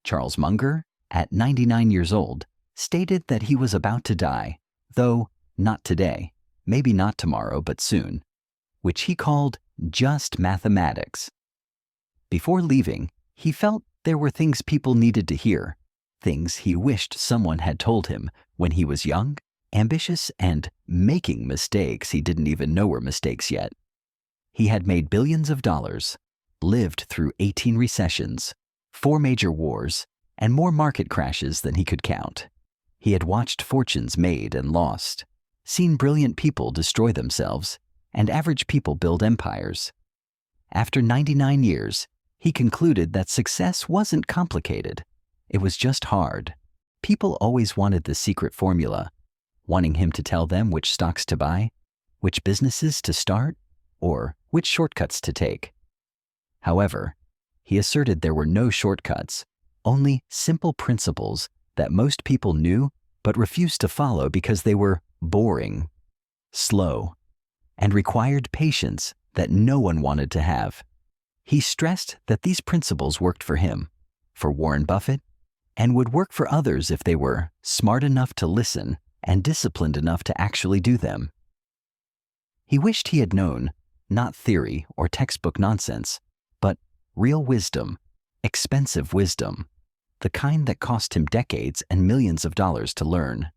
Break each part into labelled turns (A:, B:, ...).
A: Charles Munger, at 99 years old, stated that he was about to die, though not today, maybe not tomorrow, but soon, which he called just mathematics. Before leaving, he felt there were things people needed to hear, things he wished someone had told him when he was young, ambitious, and making mistakes he didn't even know were mistakes yet. He had made billions of dollars, lived through 18 recessions, 4 major wars, and more market crashes than he could count. He had watched fortunes made and lost, seen brilliant people destroy themselves, and average people build empires. After 99 years, he concluded that success wasn't complicated. It was just hard. People always wanted the secret formula, wanting him to tell them which stocks to buy, which businesses to start, or which shortcuts to take. However, he asserted there were no shortcuts, only simple principles that most people knew but refused to follow because they were boring, slow, and required patience that no one wanted to have. He stressed that these principles worked for him, for Warren Buffett, and would work for others if they were smart enough to listen and disciplined enough to actually do them. He wished he had known, not theory or textbook nonsense, but real wisdom, expensive wisdom, the kind that cost him decades and millions of dollars to learn.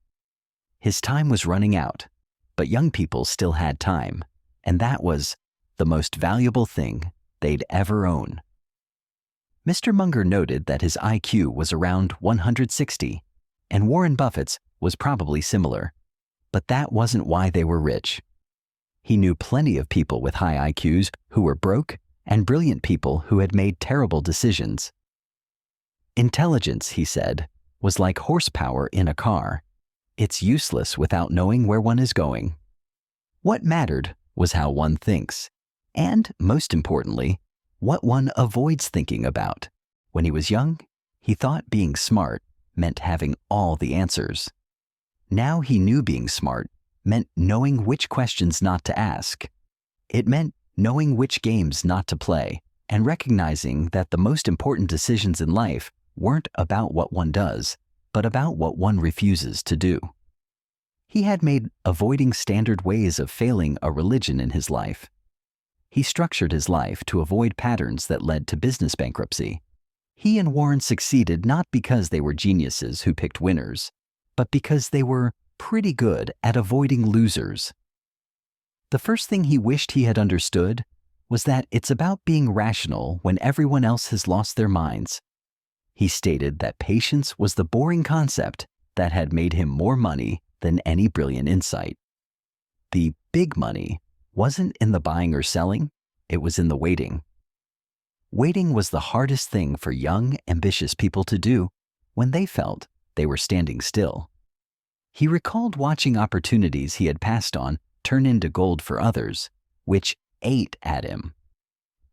A: His time was running out, but young people still had time, and that was the most valuable thing they'd ever own. Mr. Munger noted that his IQ was around 160, and Warren Buffett's was probably similar, but that wasn't why they were rich. He knew plenty of people with high IQs who were broke and brilliant people who had made terrible decisions. Intelligence, he said, was like horsepower in a car. It's useless without knowing where one is going. What mattered was how one thinks, and, most importantly, what one avoids thinking about. When he was young, he thought being smart meant having all the answers. Now he knew being smart meant knowing which questions not to ask. It meant knowing which games not to play and recognizing that the most important decisions in life weren't about what one does, but about what one refuses to do. He had made avoiding standard ways of failing a religion in his life. He structured his life to avoid patterns that led to business bankruptcy. He and Warren succeeded not because they were geniuses who picked winners, but because they were pretty good at avoiding losers. The first thing he wished he had understood was that it's about being rational when everyone else has lost their minds. He stated that patience was the boring concept that had made him more money than any brilliant insight. The big money wasn't in the buying or selling, it was in the waiting. Waiting was the hardest thing for young, ambitious people to do when they felt they were standing still. He recalled watching opportunities he had passed on turn into gold for others, which ate at him.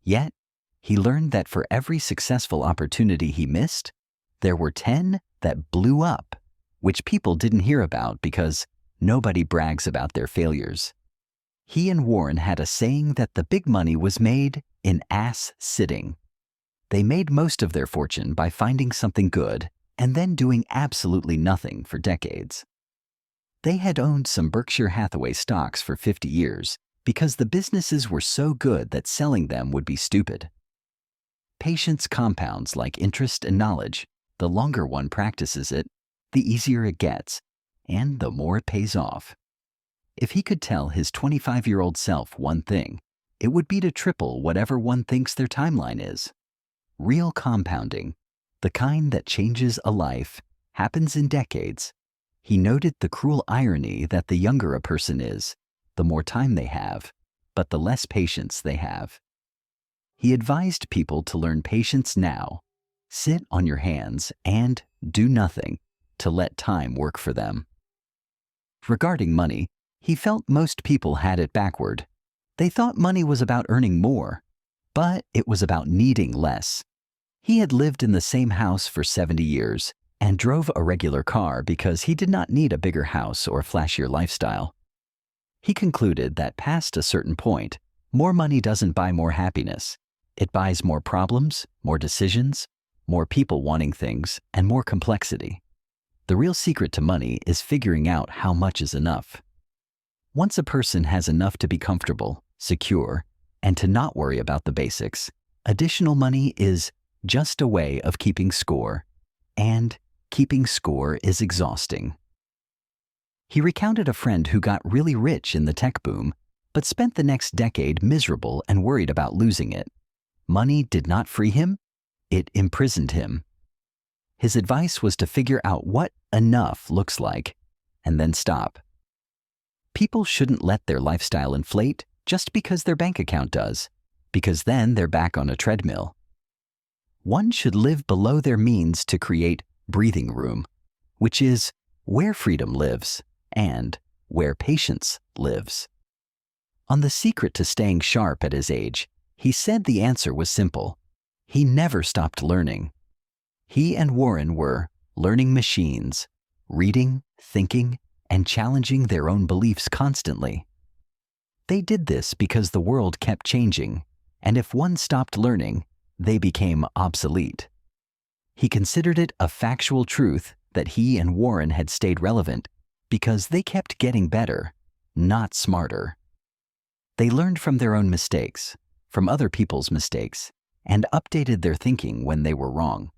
A: Yet, he learned that for every successful opportunity he missed, there were 10 that blew up, which people didn't hear about because nobody brags about their failures. He and Warren had a saying that the big money was made in ass sitting. They made most of their fortune by finding something good and then doing absolutely nothing for decades. They had owned some Berkshire Hathaway stocks for 50 years because the businesses were so good that selling them would be stupid. Patience compounds like interest and knowledge. The longer one practices it, the easier it gets, and the more it pays off. If he could tell his 25-year-old self one thing, it would be to triple whatever one thinks their timeline is. Real compounding, the kind that changes a life, happens in decades. He noted the cruel irony that the younger a person is, the more time they have, but the less patience they have. He advised people to learn patience now, sit on your hands and do nothing to let time work for them. Regarding money, he felt most people had it backward. They thought money was about earning more, but it was about needing less. He had lived in the same house for 70 years and drove a regular car because he did not need a bigger house or flashier lifestyle. He concluded that past a certain point, more money doesn't buy more happiness. It buys more problems, more decisions, more people wanting things, and more complexity. The real secret to money is figuring out how much is enough. Once a person has enough to be comfortable, secure, and to not worry about the basics, additional money is just a way of keeping score, and keeping score is exhausting. He recounted a friend who got really rich in the tech boom, but spent the next decade miserable and worried about losing it. Money did not free him, it imprisoned him. His advice was to figure out what enough looks like, and then stop. People shouldn't let their lifestyle inflate just because their bank account does, because then they're back on a treadmill. One should live below their means to create breathing room, which is where freedom lives and where patience lives. On the secret to staying sharp at his age, he said the answer was simple. He never stopped learning. He and Warren were learning machines, reading, thinking, and challenging their own beliefs constantly. They did this because the world kept changing, and if one stopped learning, they became obsolete. He considered it a factual truth that he and Warren had stayed relevant because they kept getting better, not smarter. They learned from their own mistakes, from other people's mistakes, and updated their thinking when they were wrong.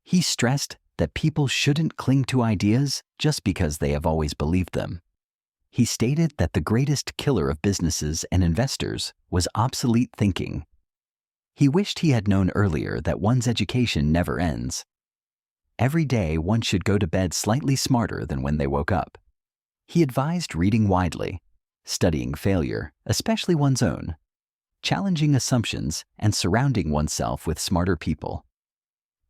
A: He stressed that people shouldn't cling to ideas just because they have always believed them. He stated that the greatest killer of businesses and investors was obsolete thinking. He wished he had known earlier that one's education never ends. Every day one should go to bed slightly smarter than when they woke up. He advised reading widely, studying failure, especially one's own, challenging assumptions, and surrounding oneself with smarter people.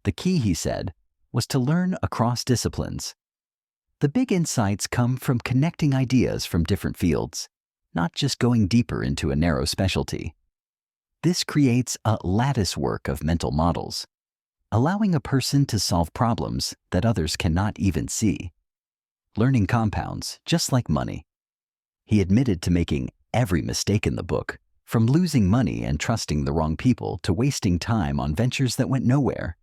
A: The key, he said, was to learn across disciplines. The big insights come from connecting ideas from different fields, not just going deeper into a narrow specialty. This creates a lattice work of mental models, allowing a person to solve problems that others cannot even see. Learning compounds, just like money. He admitted to making every mistake in the book, from losing money and trusting the wrong people to wasting time on ventures that went nowhere.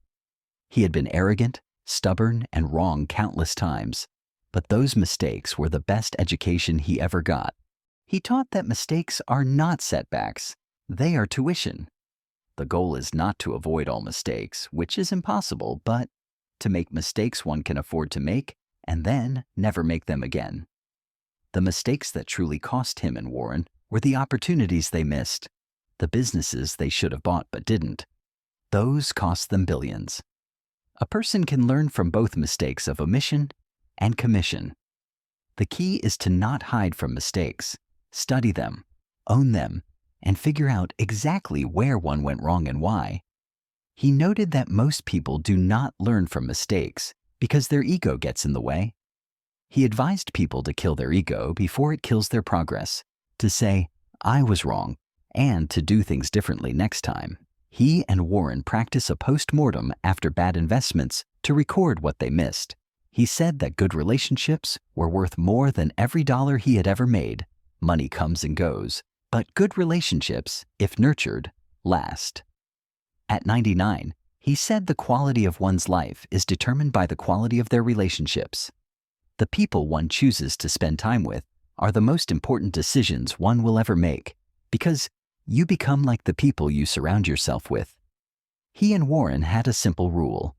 A: He had been arrogant, stubborn, and wrong countless times, but those mistakes were the best education he ever got. He taught that mistakes are not setbacks, they are tuition. The goal is not to avoid all mistakes, which is impossible, but to make mistakes one can afford to make and then never make them again. The mistakes that truly cost him and Warren were the opportunities they missed, the businesses they should have bought but didn't. Those cost them billions. A person can learn from both mistakes of omission and commission. The key is to not hide from mistakes, study them, own them, and figure out exactly where one went wrong and why. He noted that most people do not learn from mistakes because their ego gets in the way. He advised people to kill their ego before it kills their progress, to say, "I was wrong," and to do things differently next time. He and Warren practice a post-mortem after bad investments to record what they missed. He said that good relationships were worth more than every dollar he had ever made. Money comes and goes, but good relationships, if nurtured, last. At 99, he said the quality of one's life is determined by the quality of their relationships. The people one chooses to spend time with are the most important decisions one will ever make, because you become like the people you surround yourself with. He and Warren had a simple rule.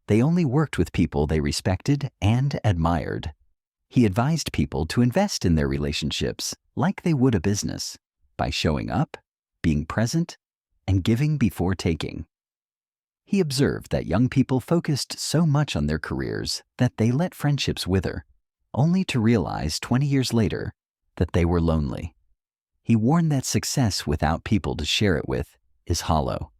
A: They only worked with people they respected and admired. He advised people to invest in their relationships like they would a business, by showing up, being present, and giving before taking. He observed that young people focused so much on their careers that they let friendships wither, only to realize 20 years later that they were lonely. He warned that success without people to share it with is hollow.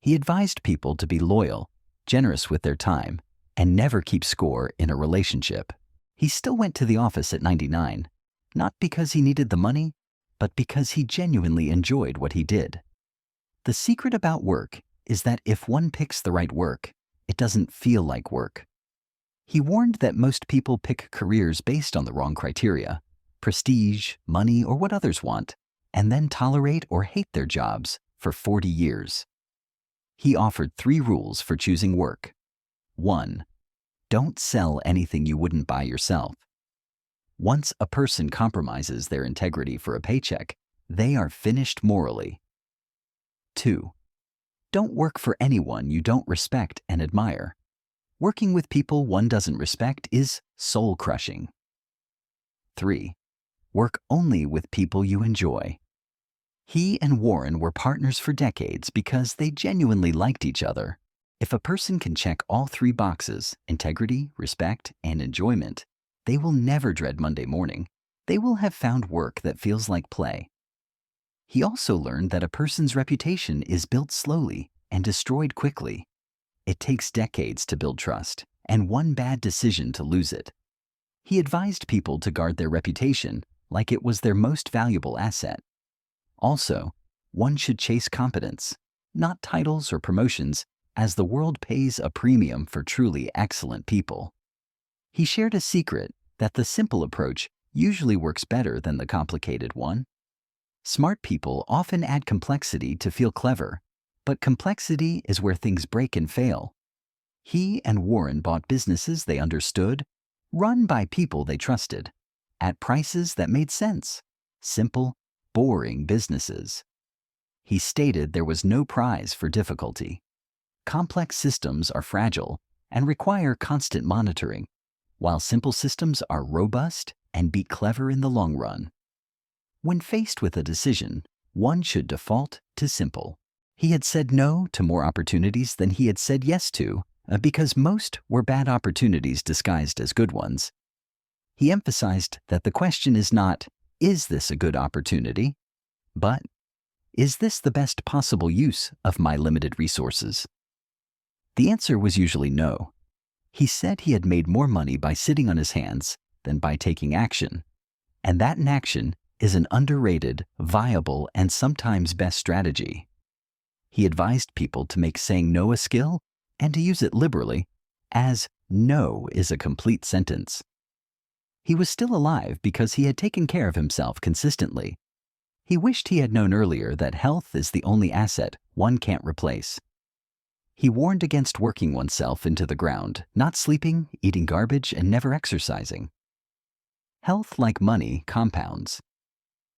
A: He advised people to be loyal, generous with their time, and never keep score in a relationship. He still went to the office at 99, not because he needed the money, but because he genuinely enjoyed what he did. The secret about work is that if one picks the right work, it doesn't feel like work. He warned that most people pick careers based on the wrong criteria, prestige, money, or what others want, and then tolerate or hate their jobs for 40 years. He offered 3 rules for choosing work. 1. Don't sell anything you wouldn't buy yourself. Once a person compromises their integrity for a paycheck, they are finished morally. 2. Don't work for anyone you don't respect and admire. Working with people one doesn't respect is soul-crushing. 3. Work only with people you enjoy. He and Warren were partners for decades because they genuinely liked each other. If a person can check all 3 boxes, integrity, respect, and enjoyment, they will never dread Monday morning. They will have found work that feels like play. He also learned that a person's reputation is built slowly and destroyed quickly. It takes decades to build trust, and one bad decision to lose it. He advised people to guard their reputation like it was their most valuable asset. Also, one should chase competence, not titles or promotions, as the world pays a premium for truly excellent people. He shared a secret that the simple approach usually works better than the complicated one. Smart people often add complexity to feel clever, but complexity is where things break and fail. He and Warren bought businesses they understood, run by people they trusted, at prices that made sense. Simple, boring businesses. He stated there was no prize for difficulty. Complex systems are fragile and require constant monitoring, while simple systems are robust and be clever in the long run. When faced with a decision, one should default to simple. He had said no to more opportunities than he had said yes to, because most were bad opportunities disguised as good ones. He emphasized that the question is not, is this a good opportunity? But, is this the best possible use of my limited resources? The answer was usually no. He said he had made more money by sitting on his hands than by taking action, and that inaction is an underrated, viable, and sometimes best strategy. He advised people to make saying no a skill and to use it liberally, as no is a complete sentence. He was still alive because he had taken care of himself consistently. He wished he had known earlier that health is the only asset one can't replace. He warned against working oneself into the ground, not sleeping, eating garbage, and never exercising. Health, like money, compounds.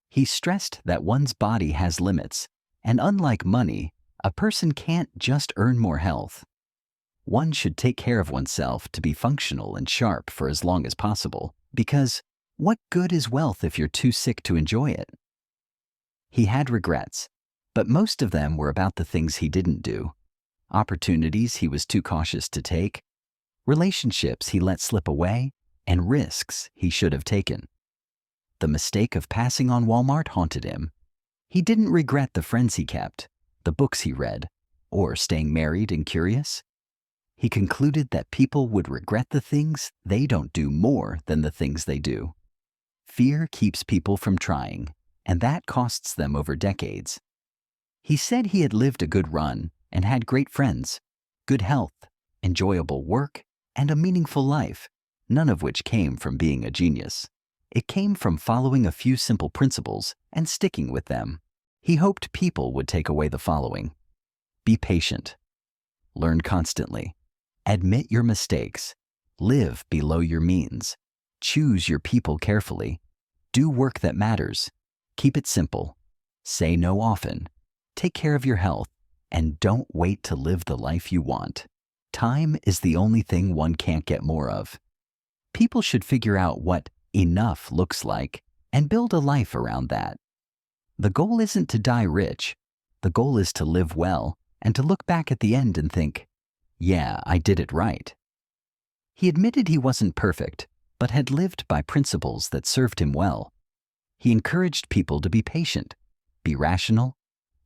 A: He stressed that one's body has limits, and unlike money, a person can't just earn more health. One should take care of oneself to be functional and sharp for as long as possible, because what good is wealth if you're too sick to enjoy it? He had regrets, but most of them were about the things he didn't do. Opportunities he was too cautious to take, relationships he let slip away, and risks he should have taken. The mistake of passing on Walmart haunted him. He didn't regret the friends he kept, the books he read, or staying married and curious. He concluded that people would regret the things they don't do more than the things they do. Fear keeps people from trying, and that costs them over decades. He said he had lived a good run and had great friends, good health, enjoyable work, and a meaningful life, none of which came from being a genius. It came from following a few simple principles and sticking with them. He hoped people would take away the following: be patient, learn constantly, admit your mistakes, live below your means, choose your people carefully, do work that matters, keep it simple, say no often, take care of your health, and don't wait to live the life you want. Time is the only thing one can't get more of. People should figure out what enough looks like and build a life around that. The goal isn't to die rich. The goal is to live well and to look back at the end and think, yeah, I did it right. He admitted he wasn't perfect, but had lived by principles that served him well. He encouraged people to be patient, be rational,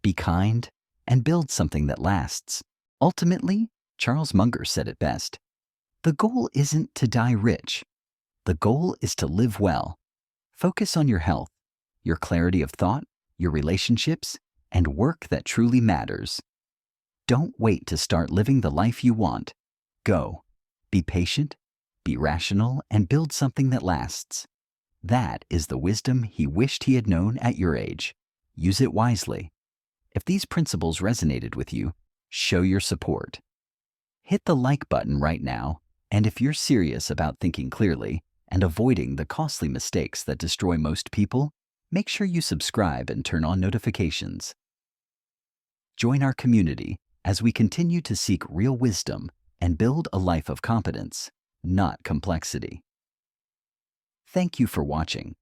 A: be kind, and build something that lasts. Ultimately, Charles Munger said it best: the goal isn't to die rich. The goal is to live well. Focus on your health, your clarity of thought, your relationships, and work that truly matters. Don't wait to start living the life you want. Go. Be patient, be rational, and build something that lasts. That is the wisdom he wished he had known at your age. Use it wisely. If these principles resonated with you, show your support. Hit the like button right now, and if you're serious about thinking clearly and avoiding the costly mistakes that destroy most people, make sure you subscribe and turn on notifications. Join our community as we continue to seek real wisdom and build a life of competence, not complexity. Thank you for watching.